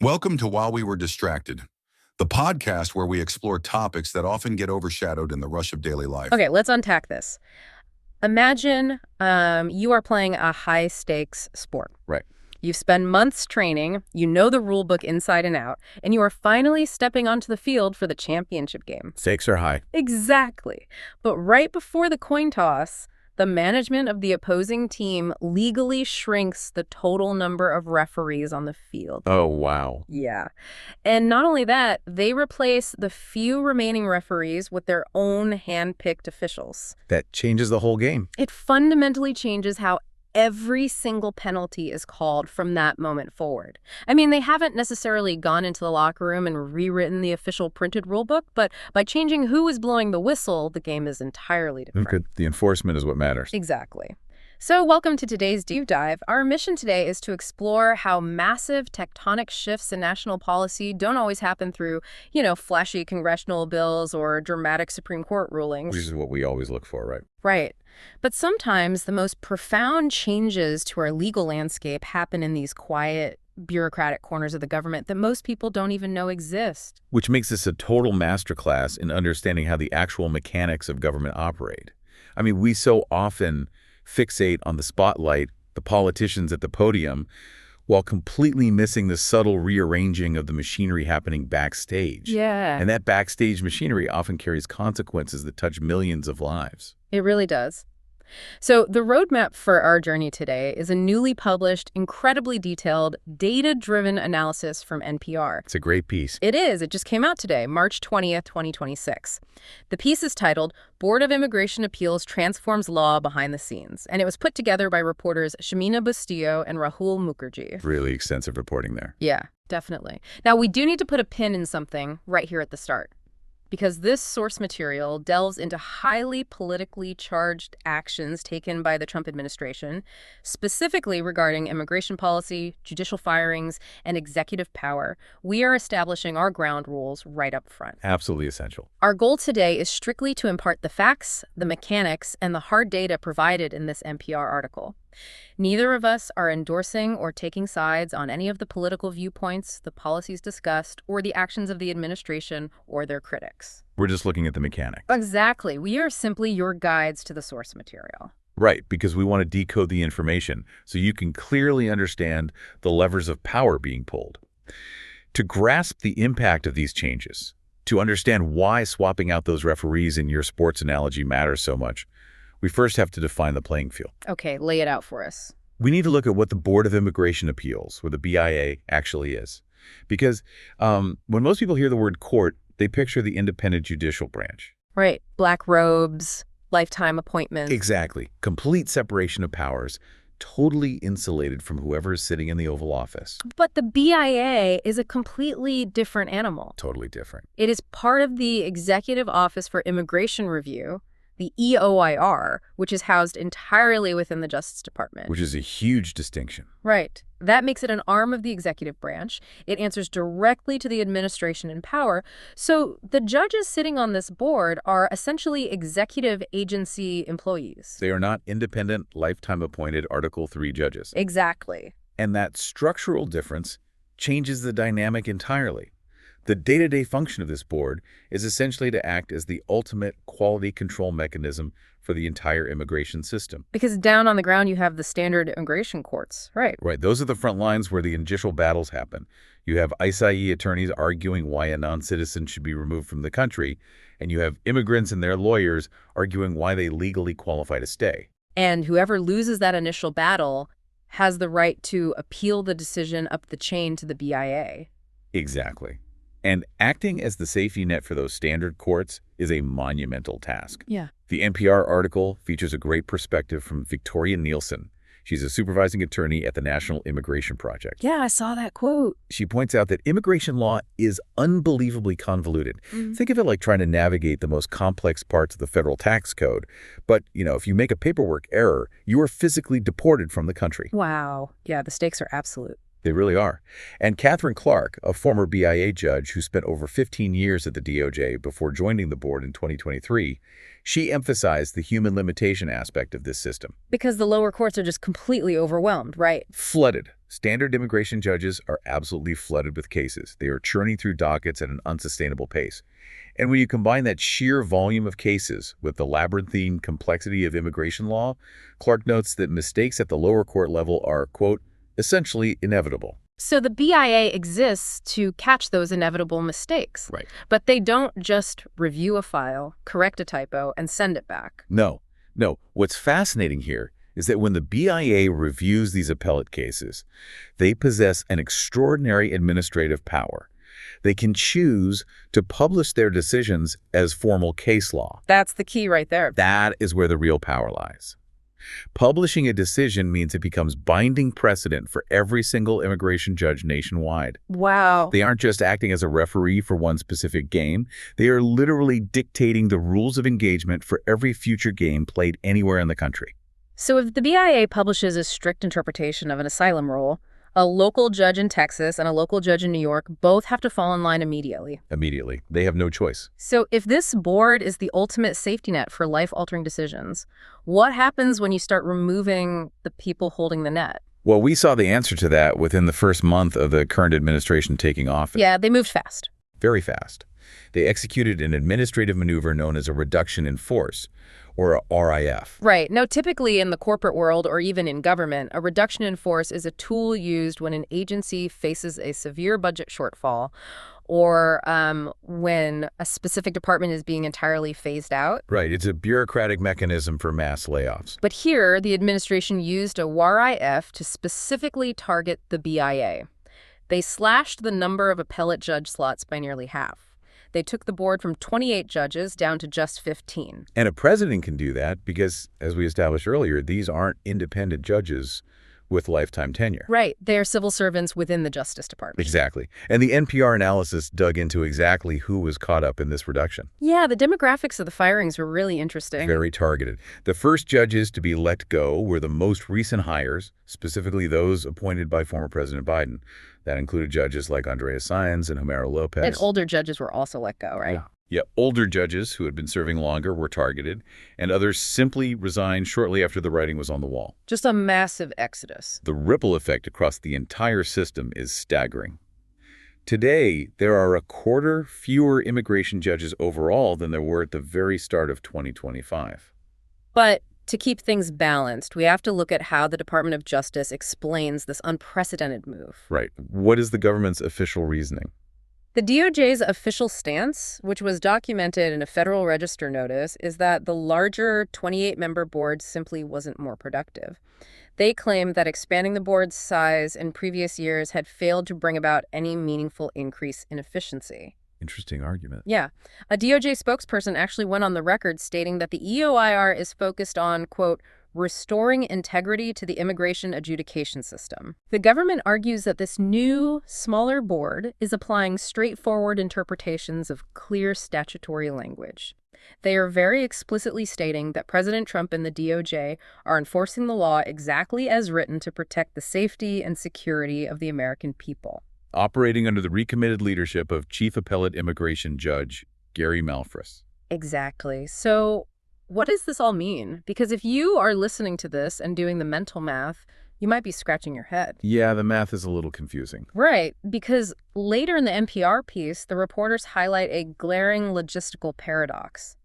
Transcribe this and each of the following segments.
Welcome to While We Were Distracted, the podcast where we explore topics that often get overshadowed in the rush of daily life. Okay, let's unpack this. Imagine you are playing a high-stakes sport. Right. You've spent months training, you know the rule book inside and out, and you are finally stepping onto the field for the championship game. Stakes are high. Exactly. But right before the coin toss, the management of the opposing team legally shrinks the total number of referees on the field. Oh, wow. Yeah. And not only that, they replace the few remaining referees with their own hand-picked officials. That changes the whole game. It fundamentally changes how every single penalty is called from that moment forward. I mean, they haven't necessarily gone into the locker room and rewritten the official printed rulebook, but by changing who is blowing the whistle, the game is entirely different. Okay. The enforcement is what matters. Exactly. So welcome to today's deep dive. Our mission today is to explore how massive tectonic shifts in national policy don't always happen through, flashy congressional bills or dramatic Supreme Court rulings. Which is what we always look for, right? Right. But sometimes the most profound changes to our legal landscape happen in these quiet, bureaucratic corners of the government that most people don't even know exist. Which makes this a total masterclass in understanding how the actual mechanics of government operate. I mean, we so often fixate on the spotlight, the politicians at the podium, while completely missing the subtle rearranging of the machinery happening backstage. Yeah. And that backstage machinery often carries consequences that touch millions of lives. It really does. So the roadmap for our journey today is a newly published, incredibly detailed, data-driven analysis from NPR. It's a great piece. It is. It just came out today, March 20th, 2026. The piece is titled, Board of Immigration Appeals Transforms Law Behind the Scenes, and it was put together by reporters Shamina Bustillo and Rahul Mukherjee. Really extensive reporting there. Yeah, definitely. Now, we do need to put a pin in something right here at the start, because this source material delves into highly politically charged actions taken by the Trump administration, specifically regarding immigration policy, judicial firings, and executive power. We are establishing our ground rules right up front. Absolutely essential. Our goal today is strictly to impart the facts, the mechanics, and the hard data provided in this NPR article. Neither of us are endorsing or taking sides on any of the political viewpoints, the policies discussed, or the actions of the administration or their critics. We're just looking at the mechanics. Exactly. We are simply your guides to the source material. Right, because we want to decode the information so you can clearly understand the levers of power being pulled. To grasp the impact of these changes, to understand why swapping out those referees in your sports analogy matters so much, we first have to define the playing field. Okay, lay it out for us. We need to look at what the Board of Immigration Appeals, or the BIA, actually is. Because when most people hear the word court, they picture the independent judicial branch. Right. Black robes, lifetime appointments. Exactly. Complete separation of powers, totally insulated from whoever is sitting in the Oval Office. But the BIA is a completely different animal. Totally different. It is part of the Executive Office for Immigration Review, the EOIR, which is housed entirely within the Justice Department. Which is a huge distinction. Right. That makes it an arm of the executive branch. It answers directly to the administration in power. So the judges sitting on this board are essentially executive agency employees. They are not independent, lifetime appointed Article III judges. Exactly. And that structural difference changes the dynamic entirely. The day-to-day function of this board is essentially to act as the ultimate quality control mechanism for the entire immigration system. Because down on the ground, you have the standard immigration courts, right? Right. Those are the front lines where the judicial battles happen. You have ICE attorneys arguing why a non-citizen should be removed from the country, and you have immigrants and their lawyers arguing why they legally qualify to stay. And whoever loses that initial battle has the right to appeal the decision up the chain to the BIA. Exactly. And acting as the safety net for those standard courts is a monumental task. Yeah. The NPR article features a great perspective from Victoria Nielsen. She's a supervising attorney at the National Immigration Project. Yeah, I saw that quote. She points out that immigration law is unbelievably convoluted. Think of it like trying to navigate the most complex parts of the federal tax code. But, if you make a paperwork error, you are physically deported from the country. Wow. Yeah, the stakes are absolute. They really are. And Catherine Clark, a former BIA judge who spent over 15 years at the DOJ before joining the board in 2023, she emphasized the human limitation aspect of this system. Because the lower courts are just completely overwhelmed, right? Flooded. Standard immigration judges are absolutely flooded with cases. They are churning through dockets at an unsustainable pace. And when you combine that sheer volume of cases with the labyrinthine complexity of immigration law, Clark notes that mistakes at the lower court level are, quote, essentially inevitable. So the BIA exists to catch those inevitable mistakes. Right. But they don't just review a file, correct a typo, and send it back. No. What's fascinating here is that when the BIA reviews these appellate cases, they possess an extraordinary administrative power. They can choose to publish their decisions as formal case law. That's the key right there. That is where the real power lies. Publishing a decision means it becomes binding precedent for every single immigration judge nationwide. Wow. They aren't just acting as a referee for one specific game. They are literally dictating the rules of engagement for every future game played anywhere in the country. So if the BIA publishes a strict interpretation of an asylum rule, a local judge in Texas and a local judge in New York both have to fall in line immediately. Immediately. They have no choice. So if this board is the ultimate safety net for life-altering decisions, what happens when you start removing the people holding the net? Well, we saw the answer to that within the first month of the current administration taking office. Yeah, they moved fast. Very fast. They executed an administrative maneuver known as a reduction in force, or a RIF. Right. Now, typically in the corporate world or even in government, a reduction in force is a tool used when an agency faces a severe budget shortfall or when a specific department is being entirely phased out. Right. It's a bureaucratic mechanism for mass layoffs. But here, the administration used a RIF to specifically target the BIA. They slashed the number of appellate judge slots by nearly half. They took the board from 28 judges down to just 15. And a president can do that because, as we established earlier, these aren't independent judges with lifetime tenure. Right. They are civil servants within the Justice Department. Exactly. And the NPR analysis dug into exactly who was caught up in this reduction. Yeah, the demographics of the firings were really interesting. Very targeted. The first judges to be let go were the most recent hires, specifically those appointed by former President Biden. That included judges like Andrea Saenz and Homero Lopez. And older judges were also let go, right? Yeah, older judges who had been serving longer were targeted, and others simply resigned shortly after the writing was on the wall. Just a massive exodus. The ripple effect across the entire system is staggering. Today, there are a quarter fewer immigration judges overall than there were at the very start of 2025. But to keep things balanced, we have to look at how the Department of Justice explains this unprecedented move. Right. What is the government's official reasoning? The DOJ's official stance, which was documented in a Federal Register notice, is that the larger 28-member board simply wasn't more productive. They claimed that expanding the board's size in previous years had failed to bring about any meaningful increase in efficiency. Interesting argument. Yeah. A DOJ spokesperson actually went on the record stating that the EOIR is focused on, quote, restoring integrity to the immigration adjudication system. The government argues that this new, smaller board is applying straightforward interpretations of clear statutory language. They are very explicitly stating that President Trump and the DOJ are enforcing the law exactly as written to protect the safety and security of the American people. Operating under the recommitted leadership of Chief Appellate Immigration Judge Gary Malfris. Exactly. So what does this all mean? Because if you are listening to this and doing the mental math, you might be scratching your head. Yeah, the math is a little confusing. Right, because later in the NPR piece, the reporters highlight a glaring logistical paradox.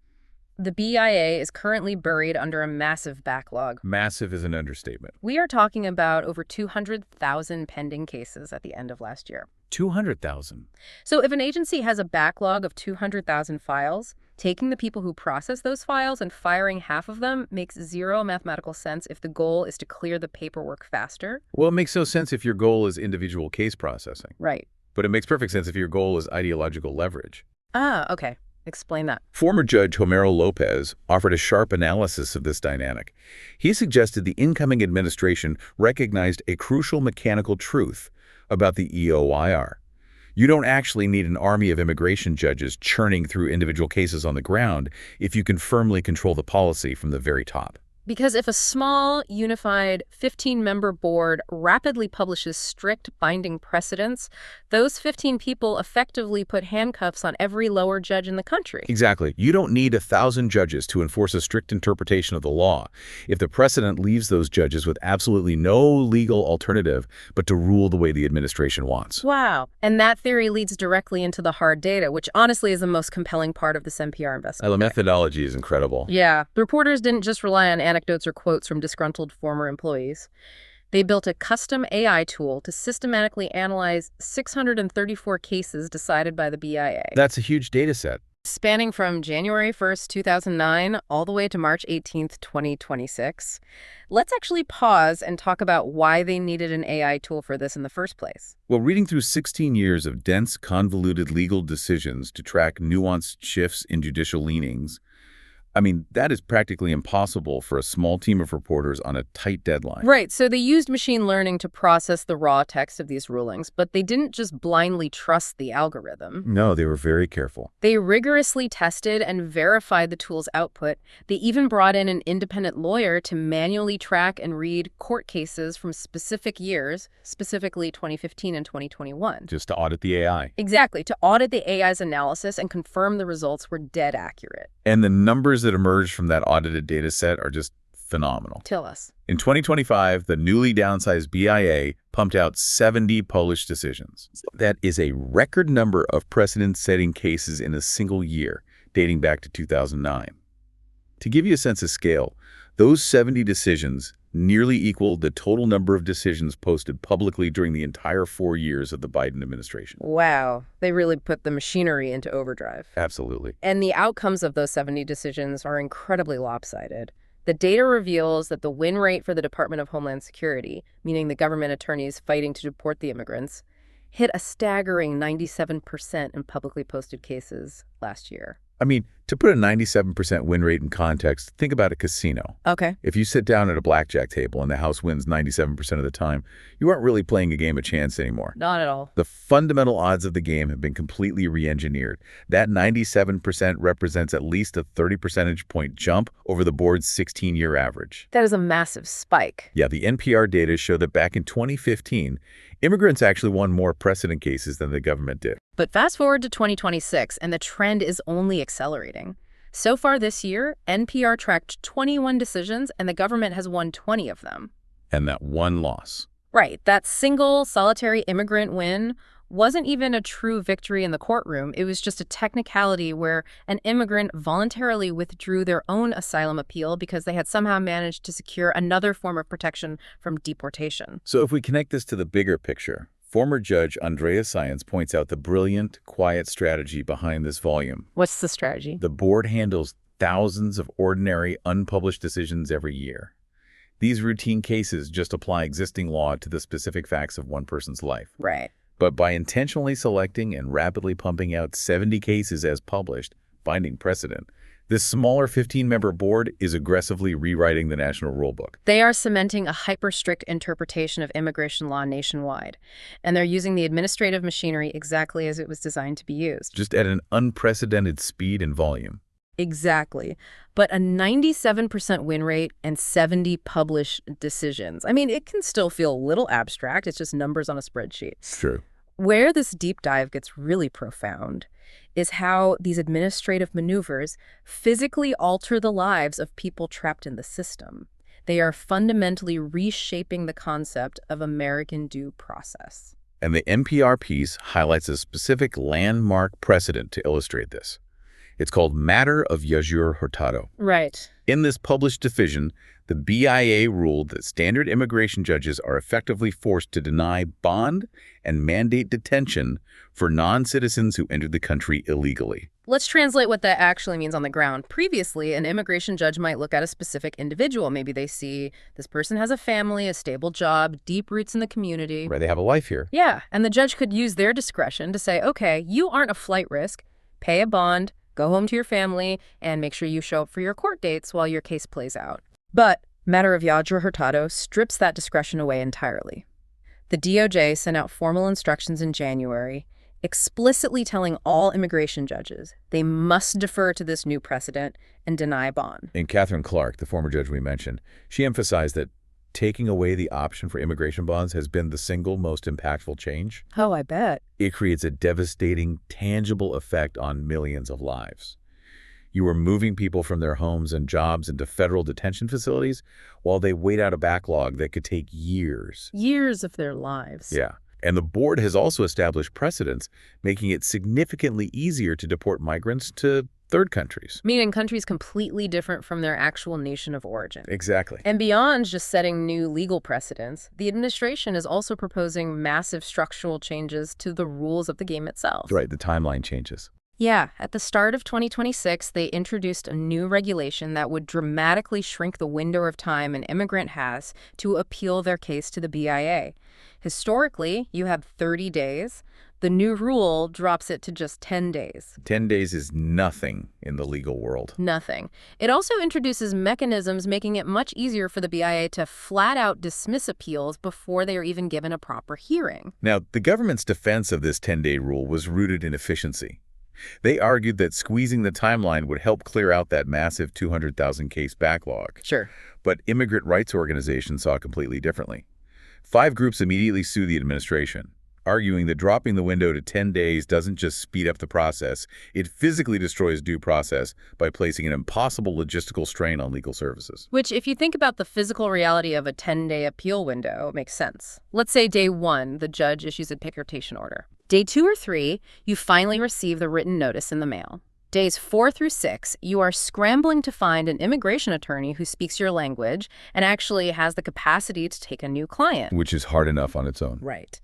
The BIA is currently buried under a massive backlog. Massive is an understatement. We are talking about over 200,000 pending cases at the end of last year. 200,000. So if an agency has a backlog of 200,000 files, taking the people who process those files and firing half of them makes zero mathematical sense if the goal is to clear the paperwork faster. Well, it makes no sense if your goal is individual case processing. Right. But it makes perfect sense if your goal is ideological leverage. Ah, okay. Explain that. Former Judge Homero Lopez offered a sharp analysis of this dynamic. He suggested the incoming administration recognized a crucial mechanical truth about the EOIR. You don't actually need an army of immigration judges churning through individual cases on the ground if you can firmly control the policy from the very top. Because if a small, unified 15-member board rapidly publishes strict binding precedents, those 15 people effectively put handcuffs on every lower judge in the country. Exactly. You don't need 1,000 judges to enforce a strict interpretation of the law if the precedent leaves those judges with absolutely no legal alternative but to rule the way the administration wants. Wow. And that theory leads directly into the hard data, which honestly is the most compelling part of this NPR investigation. The methodology is incredible. Yeah. The reporters didn't just rely on anecdotes or quotes from disgruntled former employees. They built a custom AI tool to systematically analyze 634 cases decided by the BIA. That's a huge data set. Spanning from January 1st, 2009, all the way to March 18th, 2026. Let's actually pause and talk about why they needed an AI tool for this in the first place. Well, reading through 16 years of dense, convoluted legal decisions to track nuanced shifts in judicial leanings, that is practically impossible for a small team of reporters on a tight deadline. Right, so they used machine learning to process the raw text of these rulings, but they didn't just blindly trust the algorithm. No, they were very careful. They rigorously tested and verified the tool's output. They even brought in an independent lawyer to manually track and read court cases from specific years, specifically 2015 and 2021. Just to audit the AI. Exactly, to audit the AI's analysis and confirm the results were dead accurate. And the numbers that emerged from that audited data set are just phenomenal. Tell us. In 2025, the newly downsized BIA pumped out 70 published decisions. That is a record number of precedent-setting cases in a single year, dating back to 2009. To give you a sense of scale, those 70 decisions nearly equal the total number of decisions posted publicly during the entire 4 years of the Biden administration. Wow. They really put the machinery into overdrive. Absolutely. And the outcomes of those 70 decisions are incredibly lopsided. The data reveals that the win rate for the Department of Homeland Security, meaning the government attorneys fighting to deport the immigrants, hit a staggering 97% in publicly posted cases last year. To put a 97% win rate in context, think about a casino. Okay. If you sit down at a blackjack table and the house wins 97% of the time, you aren't really playing a game of chance anymore. Not at all. The fundamental odds of the game have been completely re-engineered. That 97% represents at least a 30 percentage point jump over the board's 16-year average. That is a massive spike. Yeah, the NPR data show that back in 2015, immigrants actually won more precedent cases than the government did. But fast forward to 2026, and the trend is only accelerating. So far this year, NPR tracked 21 decisions, and the government has won 20 of them. And that one loss. Right. That single solitary immigrant win wasn't even a true victory in the courtroom. It was just a technicality where an immigrant voluntarily withdrew their own asylum appeal because they had somehow managed to secure another form of protection from deportation. So if we connect this to the bigger picture, former Judge Andrea Science points out the brilliant, quiet strategy behind this volume. What's the strategy? The board handles thousands of ordinary, unpublished decisions every year. These routine cases just apply existing law to the specific facts of one person's life. Right. But by intentionally selecting and rapidly pumping out 70 cases as published, binding precedent, this smaller 15-member board is aggressively rewriting the national rulebook. They are cementing a hyper-strict interpretation of immigration law nationwide, and they're using the administrative machinery exactly as it was designed to be used. Just at an unprecedented speed and volume. Exactly. But a 97% win rate and 70 published decisions. It can still feel a little abstract. It's just numbers on a spreadsheet. True. Where this deep dive gets really profound is how these administrative maneuvers physically alter the lives of people trapped in the system. They are fundamentally reshaping the concept of American due process. And the NPR piece highlights a specific landmark precedent to illustrate this. It's called Matter of Yajur Hurtado. Right. In this published decision, the BIA ruled that standard immigration judges are effectively forced to deny bond and mandate detention for non-citizens who entered the country illegally. Let's translate what that actually means on the ground. Previously, an immigration judge might look at a specific individual. Maybe they see this person has a family, a stable job, deep roots in the community. Right, they have a life here. Yeah, and the judge could use their discretion to say, okay, you aren't a flight risk, pay a bond, go home to your family, and make sure you show up for your court dates while your case plays out. But Matter of Yajur Hurtado strips that discretion away entirely. The DOJ sent out formal instructions in January, explicitly telling all immigration judges they must defer to this new precedent and deny bond. And Catherine Clark, the former judge we mentioned, she emphasized that taking away the option for immigration bonds has been the single most impactful change. Oh, I bet. It creates a devastating, tangible effect on millions of lives. You are moving people from their homes and jobs into federal detention facilities while they wait out a backlog that could take years. Years of their lives. Yeah. And the board has also established precedents, making it significantly easier to deport migrants to third countries. Meaning countries completely different from their actual nation of origin. Exactly. And beyond just setting new legal precedents, the administration is also proposing massive structural changes to the rules of the game itself. Right, the timeline changes. Yeah, at the start of 2026, they introduced a new regulation that would dramatically shrink the window of time an immigrant has to appeal their case to the BIA. Historically, you have 30 days. The new rule drops it to just 10 days. 10 days is nothing in the legal world. Nothing. It also introduces mechanisms making it much easier for the BIA to flat out dismiss appeals before they are even given a proper hearing. Now, the government's defense of this 10-day rule was rooted in efficiency. They argued that squeezing the timeline would help clear out that massive 200,000 case backlog. Sure. But immigrant rights organizations saw it completely differently. 5 groups immediately sued the administration, arguing that dropping the window to 10 days doesn't just speed up the process, it physically destroys due process by placing an impossible logistical strain on legal services. Which, if you think about the physical reality of a 10-day appeal window, makes sense. Let's say day 1, the judge issues a deportation order. Day 2 or 3, you finally receive the written notice in the mail. Days 4 through 6, you are scrambling to find an immigration attorney who speaks your language and actually has the capacity to take a new client. Which is hard enough on its own. Right.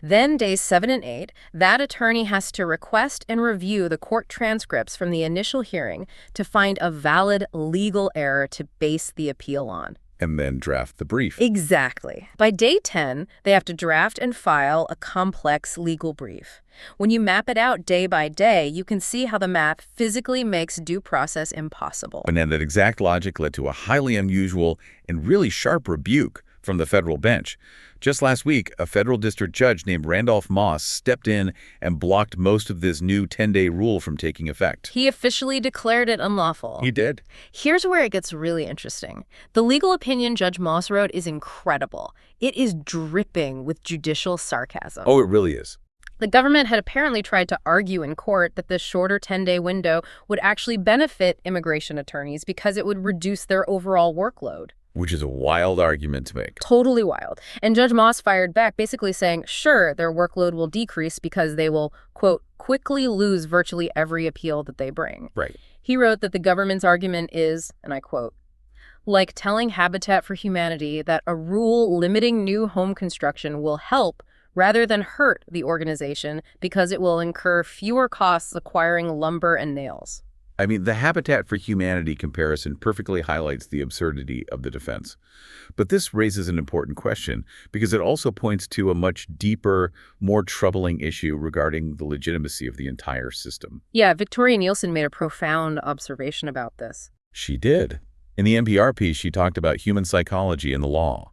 Then days 7 and 8, that attorney has to request and review the court transcripts from the initial hearing to find a valid legal error to base the appeal on. And then draft the brief. Exactly. By day 10, they have to draft and file a complex legal brief. When you map it out day by day, you can see how the math physically makes due process impossible. And then that exact logic led to a highly unusual and really sharp rebuke from the federal bench. Just last week, a federal district judge named Randolph Moss stepped in and blocked most of this new 10-day rule from taking effect. He officially declared it unlawful. He did. Here's where it gets really interesting. The legal opinion Judge Moss wrote is incredible. It is dripping with judicial sarcasm. Oh, it really is. The government had apparently tried to argue in court that this shorter 10-day window would actually benefit immigration attorneys because it would reduce their overall workload. Which is a wild argument to make. Totally wild. And Judge Moss fired back, basically saying, sure, their workload will decrease because they will, quote, quickly lose virtually every appeal that they bring. Right. He wrote that the government's argument is, and I quote, like telling Habitat for Humanity that a rule limiting new home construction will help rather than hurt the organization because it will incur fewer costs acquiring lumber and nails. I mean, the Habitat for Humanity comparison perfectly highlights the absurdity of the defense. But this raises an important question because it also points to a much deeper, more troubling issue regarding the legitimacy of the entire system. Yeah, Victoria Nielsen made a profound observation about this. She did. In the NPR piece, she talked about human psychology and the law.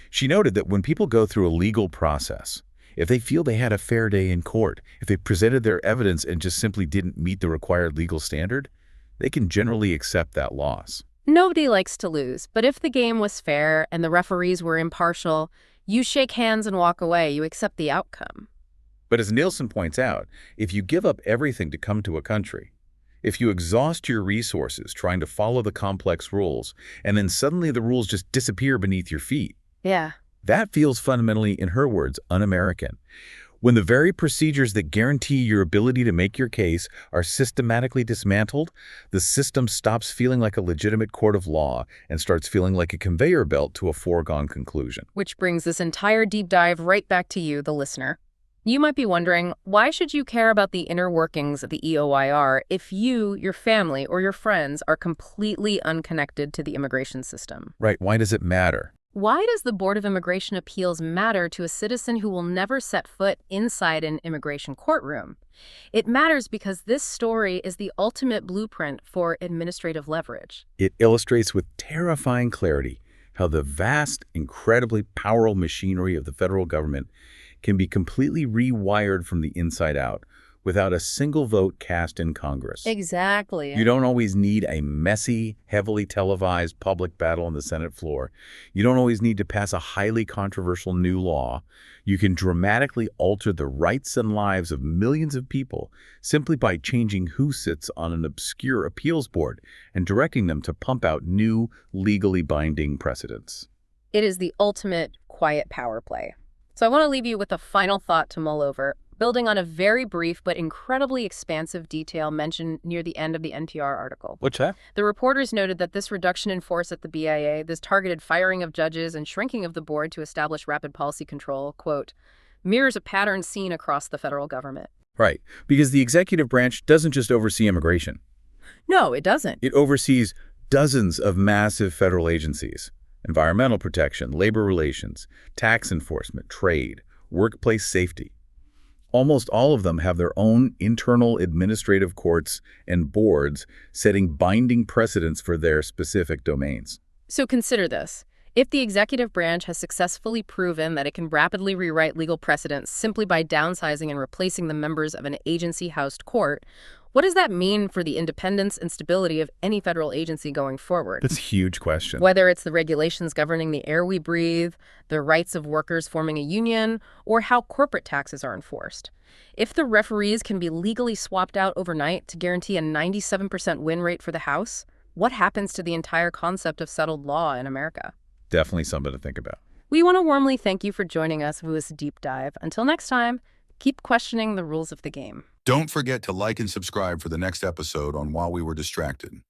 She noted that when people go through a legal process, if they feel they had a fair day in court, if they presented their evidence and just simply didn't meet the required legal standard, they can generally accept that loss. Nobody likes to lose, but if the game was fair and the referees were impartial, you shake hands and walk away. You accept the outcome. But as Nielsen points out, if you give up everything to come to a country, if you exhaust your resources trying to follow the complex rules, and then suddenly the rules just disappear beneath your feet, Yeah. that feels fundamentally, in her words, un-American. When the very procedures that guarantee your ability to make your case are systematically dismantled, the system stops feeling like a legitimate court of law and starts feeling like a conveyor belt to a foregone conclusion. Which brings this entire deep dive right back to you, the listener. You might be wondering, why should you care about the inner workings of the EOIR if you, your family, or your friends are completely unconnected to the immigration system? Right, why does it matter? Why does the Board of Immigration Appeals matter to a citizen who will never set foot inside an immigration courtroom? It matters because this story is the ultimate blueprint for administrative leverage. It illustrates with terrifying clarity how the vast, incredibly powerful machinery of the federal government can be completely rewired from the inside out without a single vote cast in Congress. Exactly. You don't always need a messy, heavily televised public battle on the Senate floor. You don't always need to pass a highly controversial new law. You can dramatically alter the rights and lives of millions of people simply by changing who sits on an obscure appeals board and directing them to pump out new, legally binding precedents. It is the ultimate quiet power play. So I want to leave you with a final thought to mull over, building on a very brief but incredibly expansive detail mentioned near the end of the NPR article. What's that? The reporters noted that this reduction in force at the BIA, this targeted firing of judges and shrinking of the board to establish rapid policy control, quote, mirrors a pattern seen across the federal government. Right, because the executive branch doesn't just oversee immigration. No, it doesn't. It oversees dozens of massive federal agencies: environmental protection, labor relations, tax enforcement, trade, workplace safety. Almost all of them have their own internal administrative courts and boards setting binding precedents for their specific domains. So consider this. If the executive branch has successfully proven that it can rapidly rewrite legal precedents simply by downsizing and replacing the members of an agency-housed court, what does that mean for the independence and stability of any federal agency going forward? That's a huge question. Whether it's the regulations governing the air we breathe, the rights of workers forming a union, or how corporate taxes are enforced. If the referees can be legally swapped out overnight to guarantee a 97% win rate for the House, what happens to the entire concept of settled law in America? Definitely something to think about. We want to warmly thank you for joining us for this deep dive. Until next time, keep questioning the rules of the game. Don't forget to like and subscribe for the next episode on While We Were Distracted.